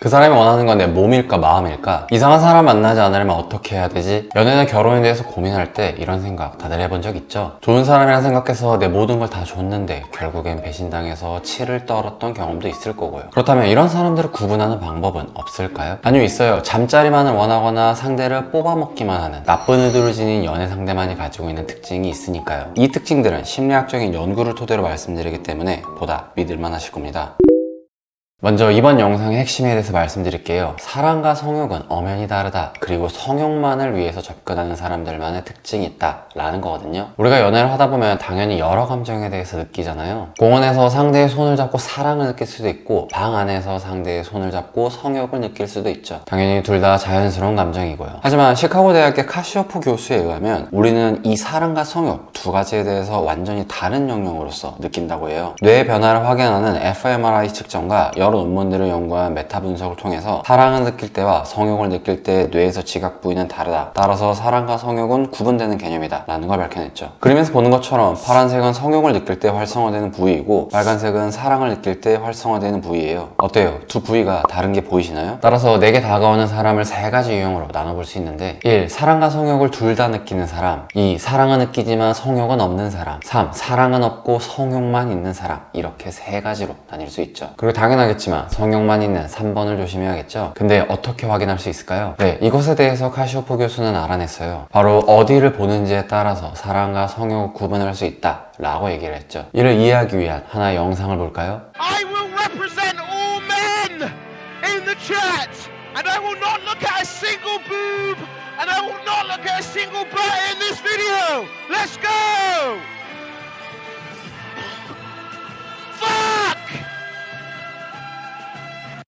그 사람이 원하는 건 내 몸일까 마음일까? 이상한 사람 만나지 않으려면 어떻게 해야 되지? 연애나 결혼에 대해서 고민할 때 이런 생각 다들 해본 적 있죠? 좋은 사람이라 생각해서 내 모든 걸 다 줬는데 결국엔 배신당해서 치를 떨었던 경험도 있을 거고요. 그렇다면 이런 사람들을 구분하는 방법은 없을까요? 아니요, 있어요. 잠자리만을 원하거나 상대를 뽑아먹기만 하는 나쁜 의도를 지닌 연애 상대만이 가지고 있는 특징이 있으니까요. 이 특징들은 심리학적인 연구를 토대로 말씀드리기 때문에 보다 믿을만 하실 겁니다. 먼저 이번 영상의 핵심에 대해서 말씀드릴게요. 사랑과 성욕은 엄연히 다르다. 그리고 성욕만을 위해서 접근하는 사람들만의 특징이 있다 라는 거거든요. 우리가 연애를 하다 보면 당연히 여러 감정에 대해서 느끼잖아요. 공원에서 상대의 손을 잡고 사랑을 느낄 수도 있고 방 안에서 상대의 손을 잡고 성욕을 느낄 수도 있죠. 당연히 둘 다 자연스러운 감정이고요. 하지만 시카고 대학의 카시오프 교수에 의하면 우리는 이 사랑과 성욕 두 가지에 대해서 완전히 다른 영역으로서 느낀다고 해요. 뇌의 변화를 확인하는 fMRI 측정과 여러 논문들을 연구한 메타 분석을 통해서 사랑을 느낄 때와 성욕을 느낄 때 뇌에서 지각 부위는 다르다. 따라서 사랑과 성욕은 구분되는 개념이다 라는 걸 밝혀냈죠. 그림에서 보는 것처럼 파란색은 성욕을 느낄 때 활성화되는 부위이고 빨간색은 사랑을 느낄 때 활성화되는 부위예요. 어때요? 두 부위가 다른 게 보이시나요? 따라서 내게 다가오는 사람을 세 가지 유형으로 나눠볼 수 있는데 1. 사랑과 성욕을 둘 다 느끼는 사람 2. 사랑은 느끼지만 성욕은 없는 사람 3. 사랑은 없고 성욕만 있는 사람 이렇게 세 가지로 나뉠 수 있죠. 그리고 당연하겠지만 성욕만 있는 3번을 조심해야겠죠. 근데 어떻게 확인할 수 있을까요? 네, 이것에 대해서 카시오프 교수는 알아냈어요. 바로 어디를 보는지에 따라서 사랑과 성욕을 구분할 수 있다 라고 얘기를 했죠. 이를 이해하기 위한 하나의 영상을 볼까요? I will represent all men in the chat, and I will not look at a single boob, and I will not look at a single butt in this video. Let's go! Fuck!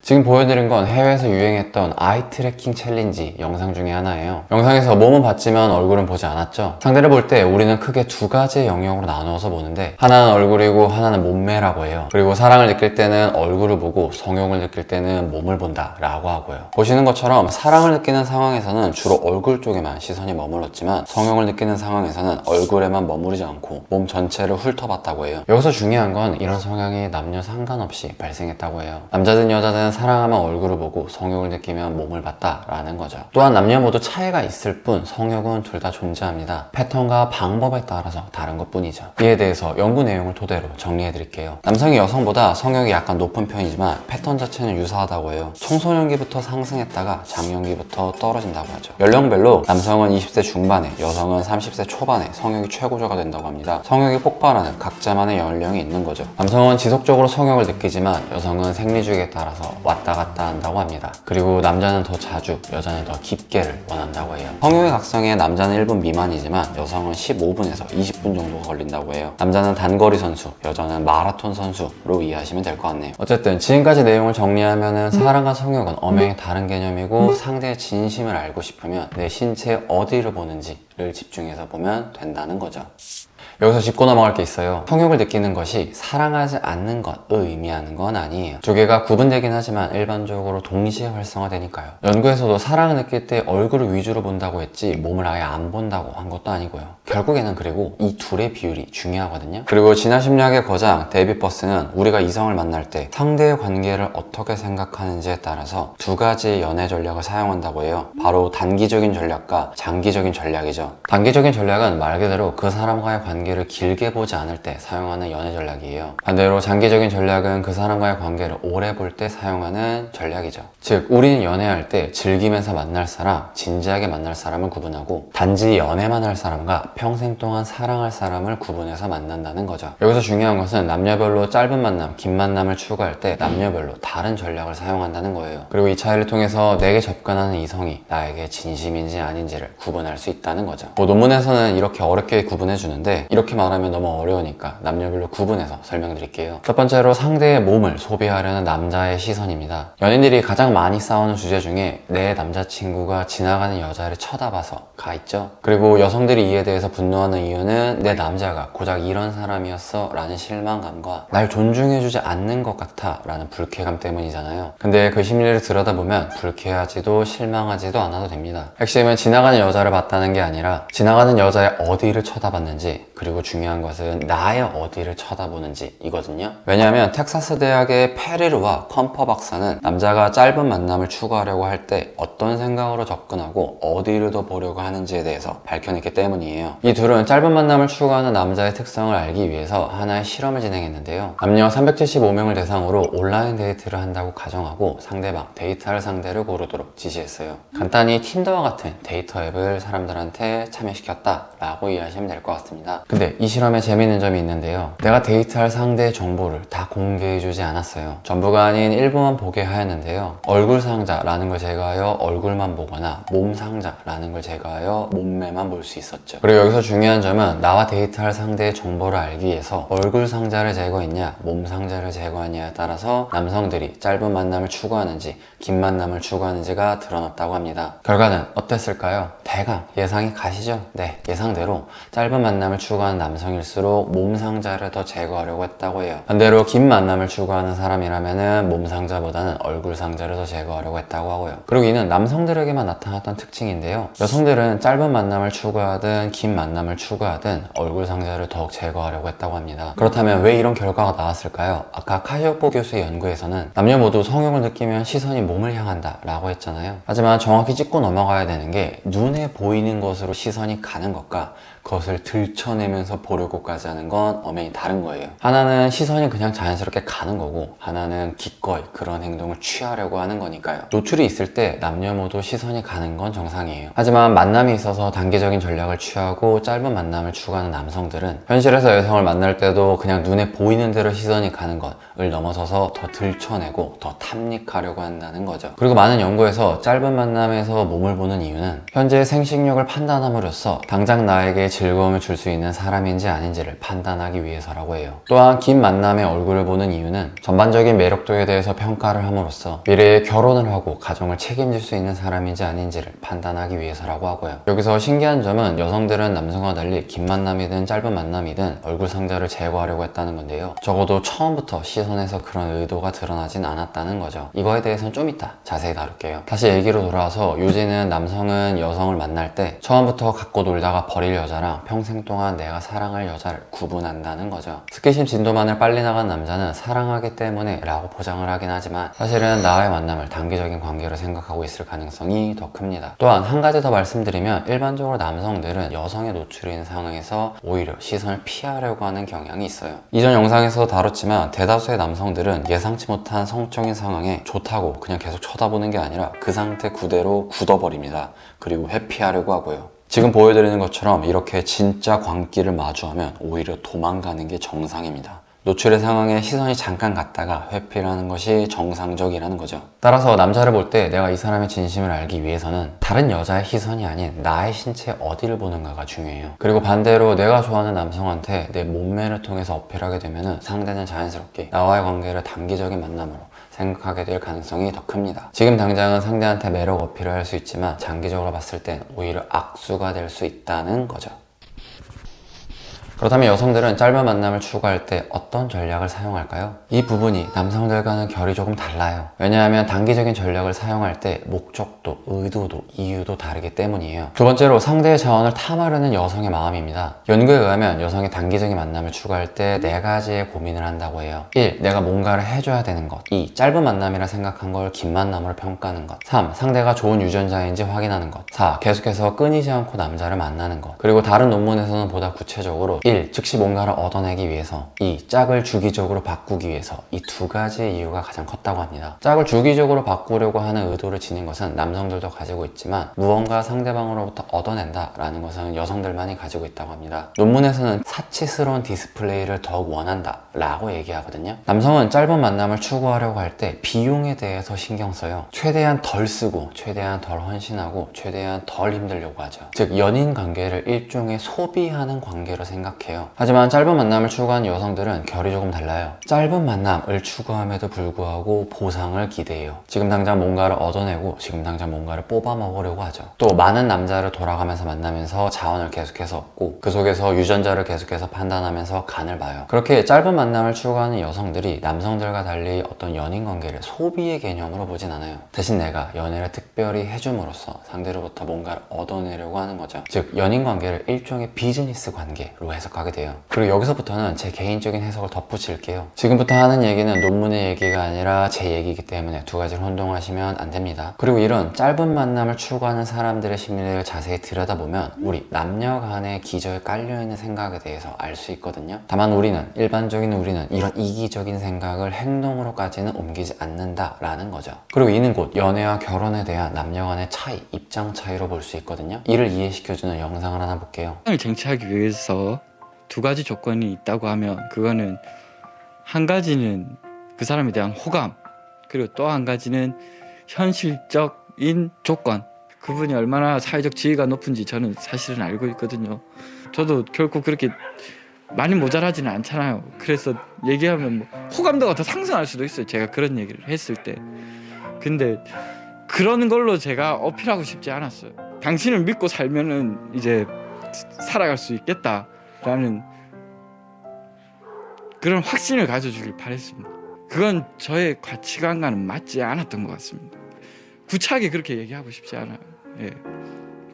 지금 보여드린 건 해외에서 유행했던 아이 트래킹 챌린지 영상 중에 하나예요. 영상에서 몸은 봤지만 얼굴은 보지 않았죠. 상대를 볼 때 우리는 크게 두 가지의 영역으로 나누어서 보는데 하나는 얼굴이고 하나는 몸매라고 해요. 그리고 사랑을 느낄 때는 얼굴을 보고 성욕을 느낄 때는 몸을 본다 라고 하고요. 보시는 것처럼 사랑을 느끼는 상황에서는 주로 얼굴 쪽에만 시선이 머물렀지만 성욕을 느끼는 상황에서는 얼굴에만 머무르지 않고 몸 전체를 훑어봤다고 해요. 여기서 중요한 건 이런 성향이 남녀 상관없이 발생했다고 해요. 남자든 여자든 사랑하면 얼굴을 보고 성욕을 느끼면 몸을 봤다 라는 거죠. 또한 남녀 모두 차이가 있을 뿐 성욕은 둘 다 존재합니다. 패턴과 방법에 따라서 다른 것 뿐이죠. 이에 대해서 연구 내용을 토대로 정리해 드릴게요. 남성이 여성보다 성욕이 약간 높은 편이지만 패턴 자체는 유사하다고 해요. 청소년기부터 상승했다가 장년기부터 떨어진다고 하죠. 연령별로 남성은 20세 중반에 여성은 30세 초반에 성욕이 최고조가 된다고 합니다. 성욕이 폭발하는 각자만의 연령이 있는 거죠. 남성은 지속적으로 성욕을 느끼지만 여성은 생리주기에 따라서 왔다 갔다 한다고 합니다. 그리고 남자는 더 자주, 여자는 더 깊게를 원한다고 해요. 성욕의 각성에 남자는 1분 미만이지만 여성은 15분에서 20분 정도가 걸린다고 해요. 남자는 단거리 선수, 여자는 마라톤 선수로 이해하시면 될 것 같네요. 어쨌든 지금까지 내용을 정리하면은 사랑과 성욕은 엄연히 다른 개념이고 상대의 진심을 알고 싶으면 내 신체 어디를 보는지를 집중해서 보면 된다는 거죠. 여기서 짚고 넘어갈 게 있어요. 성욕을 느끼는 것이 사랑하지 않는 것을 의미하는 건 아니에요. 두 개가 구분되긴 하지만 일반적으로 동시에 활성화되니까요. 연구에서도 사랑을 느낄 때 얼굴을 위주로 본다고 했지 몸을 아예 안 본다고 한 것도 아니고요. 결국에는 그리고 이 둘의 비율이 중요하거든요. 그리고 진화 심리학의 거장 데이빗 버스는 우리가 이성을 만날 때 상대의 관계를 어떻게 생각하는지에 따라서 두 가지의 연애 전략을 사용한다고 해요. 바로 단기적인 전략과 장기적인 전략이죠. 단기적인 전략은 말 그대로 그 사람과의 관계를 길게 보지 않을 때 사용하는 연애 전략이에요. 반대로 장기적인 전략은 그 사람과의 관계를 오래 볼 때 사용하는 전략이죠. 즉 우리는 연애할 때 즐기면서 만날 사람, 진지하게 만날 사람을 구분하고 단지 연애만 할 사람과 평생 동안 사랑할 사람을 구분해서 만난다는 거죠. 여기서 중요한 것은 남녀별로 짧은 만남, 긴 만남을 추구할 때 남녀별로 다른 전략을 사용한다는 거예요. 그리고 이 차이를 통해서 내게 접근하는 이성이 나에게 진심인지 아닌지를 구분할 수 있다는 거죠. 논문에서는 이렇게 어렵게 구분해 주는데 이렇게 말하면 너무 어려우니까 남녀별로 구분해서 설명드릴게요. 첫 번째로 상대의 몸을 소비하려는 남자의 시선입니다. 연인들이 가장 많이 싸우는 주제 중에 내 남자친구가 지나가는 여자를 쳐다봐서 가 있죠. 그리고 여성들이 이에 대해서 분노하는 이유는 내 남자가 고작 이런 사람이었어 라는 실망감과 날 존중해주지 않는 것 같아 라는 불쾌감 때문이잖아요. 근데 그 심리를 들여다보면 불쾌하지도 실망하지도 않아도 됩니다. 핵심은 지나가는 여자를 봤다는 게 아니라 지나가는 여자의 어디를 쳐다봤는지 그리고 중요한 것은 나의 어디를 쳐다보는지 이거든요. 왜냐하면 텍사스 대학의 페리르와 컴퍼 박사는 남자가 짧은 만남을 추구하려고 할 때 어떤 생각으로 접근하고 어디를 더 보려고 하는지에 대해서 밝혀냈기 때문이에요. 이 둘은 짧은 만남을 추구하는 남자의 특성을 알기 위해서 하나의 실험을 진행했는데요. 남녀 375명을 대상으로 온라인 데이트를 한다고 가정하고 상대방, 데이트할 상대를 고르도록 지시했어요. 간단히 틴더와 같은 데이터 앱을 사람들한테 참여시켰다 라고 이해하시면 될 것 같습니다. 근데 이 실험에 재미있는 점이 있는데요. 내가 데이트할 상대의 정보를 다 공개해주지 않았어요. 전부가 아닌 일부만 보게 하였는데요. 얼굴 상자라는 걸 제거하여 얼굴만 보거나 몸 상자라는 걸 제거하여 몸매만 볼 수 있었죠. 그리고 여기서 중요한 점은 나와 데이트할 상대의 정보를 알기 위해서 얼굴 상자를 제거했냐 몸 상자를 제거했냐에 따라서 남성들이 짧은 만남을 추구하는지 긴 만남을 추구하는지가 드러났다고 합니다. 결과는 어땠을까요? 대강 예상이 가시죠? 네, 예상대로 짧은 만남을 추구하는 남성일수록 몸 상자를 더 제거하려고 했다고 해요. 반대로 긴 만남을 추구하는 사람이라면 몸 상자보다는 얼굴 상자를 더 제거하려고 했다고 하고요. 그리고 이는 남성들에게만 나타났던 특징인데요. 여성들은 짧은 만남을 추구하든 긴 만남을 추구하든 얼굴 상자를 더욱 제거하려고 했다고 합니다. 그렇다면 왜 이런 결과가 나왔을까요? 아까 카시오포 교수의 연구에서는 남녀 모두 성욕을 느끼면 시선이 몸을 향한다 라고 했잖아요. 하지만 정확히 짚고 넘어가야 되는 게 눈에 보이는 것으로 시선이 가는 것과 그것을 들춰내면서 보려고까지 하는 건 엄연히 다른 거예요. 하나는 시선이 그냥 자연스럽게 가는 거고 하나는 기꺼이 그런 행동을 취하려고 하는 거니까요. 노출이 있을 때 남녀 모두 시선이 가는 건 정상이에요. 하지만 만남이 있어서 단기적인 전략을 취하고 짧은 만남을 추구하는 남성들은 현실에서 여성을 만날 때도 그냥 눈에 보이는 대로 시선이 가는 것을 넘어서서 더 들춰내고 더 탐닉하려고 한다는 거죠. 그리고 많은 연구에서 짧은 만남에서 몸을 보는 이유는 현재 생식욕을 판단함으로써 당장 나에게 즐거움을 줄 수 있는 사람인지 아닌지를 판단하기 위해서라고 해요. 또한 긴 만남의 얼굴을 보는 이유는 전반적인 매력도에 대해서 평가를 함으로써 미래에 결혼을 하고 가정을 책임질 수 있는 사람인지 아닌지를 판단하기 위해서라고 하고요. 여기서 신기한 점은 여성들은 남성과 달리 긴 만남이든 짧은 만남이든 얼굴 상자를 제거하려고 했다는 건데요. 적어도 처음부터 시선에서 그런 의도가 드러나진 않았다는 거죠. 이거에 대해서는 좀 이따 자세히 다룰게요. 다시 얘기로 돌아와서 요지는 남성은 여성을 만날 때 처음부터 갖고 놀다가 버릴 여자랑 평생 동안 내가 사랑할 여자를 구분한다는 거죠. 스킨십 진도만을 빨리 나간 남자는 사랑하기 때문에 라고 포장을 하긴 하지만 사실은 나와의 만남을 단기적인 관계로 생각하고 있을 가능성이 더 큽니다. 또한 한 가지 더 말씀드리면 일반적으로 남성들은 여성의 노출이 있는 상황에서 오히려 시선을 피하려고 하는 경향이 있어요. 이전 영상에서 다뤘지만 대다수의 남성들은 예상치 못한 성적인 상황에 좋다고 그냥 계속 쳐다보는 게 아니라 그 상태 그대로 굳어버립니다. 그리고 회피하려고 하고요. 지금 보여드리는 것처럼 이렇게 진짜 광기를 마주하면 오히려 도망가는 게 정상입니다. 노출의 상황에 시선이 잠깐 갔다가 회피를 하는 것이 정상적이라는 거죠. 따라서 남자를 볼 때 내가 이 사람의 진심을 알기 위해서는 다른 여자의 시선이 아닌 나의 신체 어디를 보는가가 중요해요. 그리고 반대로 내가 좋아하는 남성한테 내 몸매를 통해서 어필하게 되면 상대는 자연스럽게 나와의 관계를 단기적인 만남으로 생각하게 될 가능성이 더 큽니다. 지금 당장은 상대한테 매력 어필을 할 수 있지만 장기적으로 봤을 땐 오히려 악수가 될 수 있다는 거죠. 그렇다면 여성들은 짧은 만남을 추구할 때 어떤 전략을 사용할까요? 이 부분이 남성들과는 결이 조금 달라요. 왜냐하면 단기적인 전략을 사용할 때 목적도, 의도도, 이유도 다르기 때문이에요. 두 번째로 상대의 자원을 탐하려는 여성의 마음입니다. 연구에 의하면 여성이 단기적인 만남을 추구할 때 4가지의 고민을 한다고 해요. 1. 내가 뭔가를 해줘야 되는 것. 2. 짧은 만남이라 생각한 걸 긴 만남으로 평가하는 것. 3. 상대가 좋은 유전자인지 확인하는 것. 4. 계속해서 끊이지 않고 남자를 만나는 것. 그리고 다른 논문에서는 보다 구체적으로 1. 즉시 뭔가를 얻어내기 위해서 2. 짝을 주기적으로 바꾸기 위해서 이 2가지의 이유가 가장 컸다고 합니다. 짝을 주기적으로 바꾸려고 하는 의도를 지닌 것은 남성들도 가지고 있지만 무언가 상대방으로부터 얻어낸다 라는 것은 여성들만이 가지고 있다고 합니다. 논문에서는 사치스러운 디스플레이를 더욱 원한다 라고 얘기하거든요. 남성은 짧은 만남을 추구하려고 할 때 비용에 대해서 신경 써요. 최대한 덜 쓰고 최대한 덜 헌신하고 최대한 덜 힘들려고 하죠. 즉 연인 관계를 일종의 소비하는 관계로 생각해요. 하지만 짧은 만남을 추구하는 여성들은 결이 조금 달라요. 짧은 만남을 추구함에도 불구하고 보상을 기대해요. 지금 당장 뭔가를 얻어내고 지금 당장 뭔가를 뽑아 먹으려고 하죠. 또 많은 남자를 돌아가면서 만나면서 자원을 계속해서 얻고 그 속에서 유전자를 계속해서 판단하면서 간을 봐요. 그렇게 짧은 만남을 추구하는 여성들이 남성들과 달리 어떤 연인 관계를 소비의 개념으로 보진 않아요. 대신 내가 연애를 특별히 해줌으로써 상대로부터 뭔가를 얻어내려고 하는 거죠. 즉 연인 관계를 일종의 비즈니스 관계로 해석해요. 해석하게 돼요. 그리고 여기서부터는 제 개인적인 해석을 덧붙일게요. 지금부터 하는 얘기는 논문의 얘기가 아니라 제 얘기이기 때문에 두 가지를 혼동하시면 안 됩니다. 그리고 이런 짧은 만남을 추구하는 사람들의 심리를 자세히 들여다보면 우리 남녀 간의 기저에 깔려있는 생각에 대해서 알 수 있거든요. 다만 일반적인 우리는 이런 이기적인 생각을 행동으로까지는 옮기지 않는다라는 거죠. 그리고 이는 곧 연애와 결혼에 대한 남녀 간의 차이, 입장 차이로 볼 수 있거든요. 이를 이해시켜주는 영상을 하나 볼게요. 을 쟁취하기 위해서 두 가지 조건이 있다고 하면 그거는 한 가지는 그 사람에 대한 호감, 그리고 또 한 가지는 현실적인 조건. 그분이 얼마나 사회적 지위가 높은지 저는 사실은 알고 있거든요. 저도 결코 그렇게 많이 모자라지는 않잖아요. 그래서 얘기하면 뭐 호감도가 더 상승할 수도 있어요. 제가 그런 얘기를 했을 때. 근데 그런 걸로 제가 어필하고 싶지 않았어요. 당신을 믿고 살면은 이제 살아갈 수 있겠다라는 그런 확신을 가져주길 바랬습니다. 그건 저의 가치관과는 맞지 않았던 것 같습니다. 구차하게 그렇게 얘기하고 싶지 않아요. 예.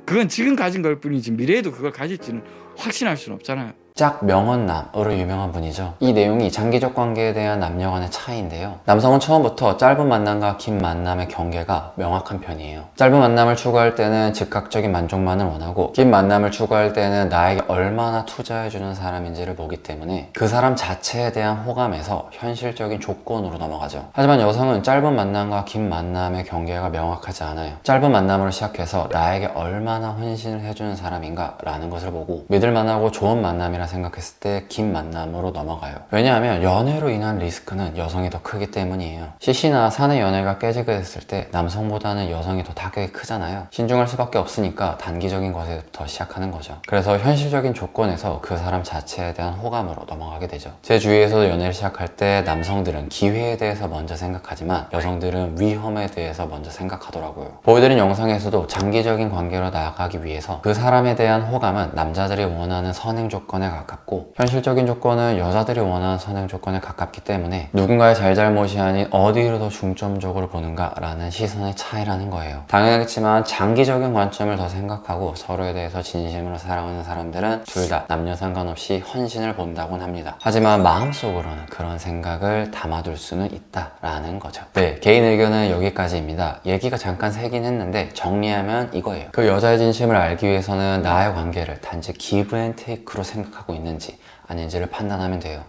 그건 지금 가진 걸 뿐이지 미래에도 그걸 가질지는 확신할 수는 없잖아요. 짝 명언남으로 유명한 분이죠. 이 내용이 장기적 관계에 대한 남녀 간의 차이인데요. 남성은 처음부터 짧은 만남과 긴 만남의 경계가 명확한 편이에요. 짧은 만남을 추구할 때는 즉각적인 만족만을 원하고 긴 만남을 추구할 때는 나에게 얼마나 투자해주는 사람인지를 보기 때문에 그 사람 자체에 대한 호감에서 현실적인 조건으로 넘어가죠. 하지만 여성은 짧은 만남과 긴 만남의 경계가 명확하지 않아요. 짧은 만남으로 시작해서 나에게 얼마나 헌신을 해주는 사람인가 라는 것을 보고 믿을만하고 좋은 만남이라 생각했을 때 긴 만남으로 넘어가요. 왜냐하면 연애로 인한 리스크는 여성이 더 크기 때문이에요. CC나 사내 연애가 깨지게 됐을 때 남성보다는 여성이 더 타격이 크잖아요. 신중할 수밖에 없으니까 단기적인 것에부터 시작하는 거죠. 그래서 현실적인 조건에서 그 사람 자체에 대한 호감으로 넘어가게 되죠. 제 주위에서도 연애를 시작할 때 남성들은 기회에 대해서 먼저 생각하지만 여성들은 위험에 대해서 먼저 생각하더라고요. 보여드린 영상에서도 장기적인 관계로 나아가기 위해서 그 사람에 대한 호감은 남자들이 원하는 선행 조건에 가깝고 현실적인 조건은 여자들이 원하는 선행 조건에 가깝기 때문에 누군가의 잘잘못이 아닌 어디를 더 중점적으로 보는가 라는 시선의 차이라는 거예요. 당연하겠지만 장기적인 관점을 더 생각하고 서로에 대해서 진심으로 사랑하는 사람들은 둘 다 남녀 상관없이 헌신을 본다곤 합니다. 하지만 마음속으로는 그런 생각을 담아둘 수는 있다라는 거죠. 네, 개인 의견은 여기까지입니다. 얘기가 잠깐 새긴 했는데 정리하면 이거예요. 그 여자의 진심을 알기 위해서는 나의 관계를 단지 기브 앤 테이크로 생각하고 있는지 아닌지를 판단하면 돼요.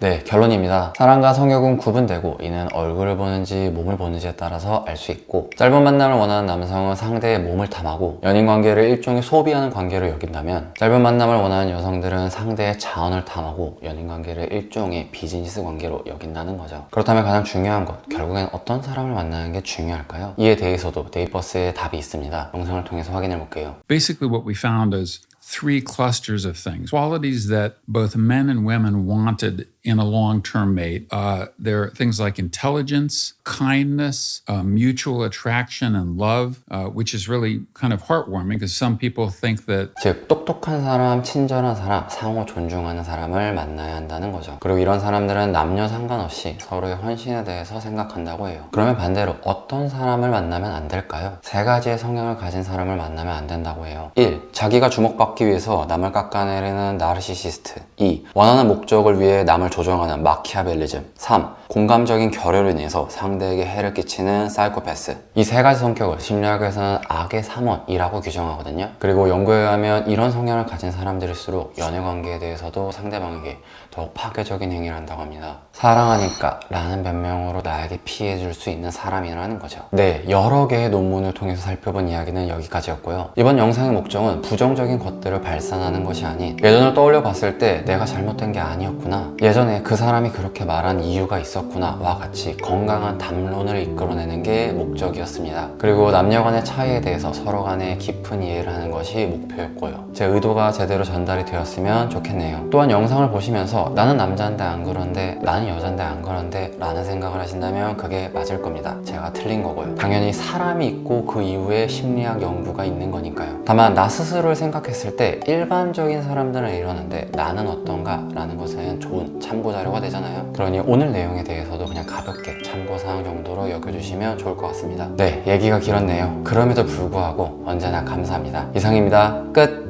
네, 결론입니다. 사랑과 성욕은 구분되고 이는 얼굴을 보는지 몸을 보는지에 따라서 알 수 있고 짧은 만남을 원하는 남성은 상대의 몸을 탐하고 연인관계를 일종의 소비하는 관계로 여긴다면 짧은 만남을 원하는 여성들은 상대의 자원을 탐하고 연인관계를 일종의 비즈니스 관계로 여긴다는 거죠. 그렇다면 가장 중요한 것, 결국엔 어떤 사람을 만나는 게 중요할까요? 이에 대해서도 네이버스의 답이 있습니다. 영상을 통해서 확인해 볼게요. Basically what we found is three clusters of things, qualities that both men and women wanted in a long-term mate. There are things like intelligence, kindness, mutual attraction, and love, which is really kind of heartwarming because some people think that 즉 똑똑한 사람, 친절한 사람, 상호 존중하는 사람을 만나야 한다는 거죠. 그리고 이런 사람들은 남녀 상관없이 서로의 헌신에 대해서 생각한다고 해요. 그러면 반대로 어떤 사람을 만나면 안 될까요? 세 가지의 성향을 가진 사람을 만나면 안 된다고 해요. 1. 자기가 주목받기 위해서 남을 깎아내리는 나르시시스트. 2. 원하는 목적을 위해 남을 조정하는 마키아벨리즘. 3. 공감적인 결여로 인해서 상대에게 해를 끼치는 사이코패스. 이 세 가지 성격을 심리학에서는 악의 3원이라고 규정하거든요. 그리고 연구에 의하면 이런 성향을 가진 사람들일수록 연애관계에 대해서도 상대방에게 더욱 파괴적인 행위를 한다고 합니다. 사랑하니까 라는 변명으로 나에게 피해줄 수 있는 사람이라는 거죠. 네, 여러 개의 논문을 통해서 살펴본 이야기는 여기까지였고요. 이번 영상의 목적은 부정적인 것들을 발산하는 것이 아닌 예전을 떠올려 봤을 때 내가 잘못된 게 아니었구나, 예전에 그 사람이 그렇게 말한 이유가 있었구나 와 같이 건강한 담론을 이끌어내는 게 목적이었습니다. 그리고 남녀 간의 차이에 대해서 서로 간에 깊은 이해를 하는 것이 목표였고요. 제 의도가 제대로 전달이 되었으면 좋겠네요. 또한 영상을 보시면서 나는 남자인데 안 그런데, 나는 여잔데 안 그런데 라는 생각을 하신다면 그게 맞을 겁니다. 제가 틀린 거고요. 당연히 사람이 있고 그 이후에 심리학 연구가 있는 거니까요. 다만 나 스스로를 생각했을 때 일반적인 사람들은 이러는데 나는 어떤가 라는 것은 좋은 참고 자료가 되잖아요. 그러니 오늘 내용에 대해서도 그냥 가볍게 참고사항 정도로 여겨주시면 좋을 것 같습니다. 네, 얘기가 길었네요. 그럼에도 불구하고 언제나 감사합니다. 이상입니다. 끝!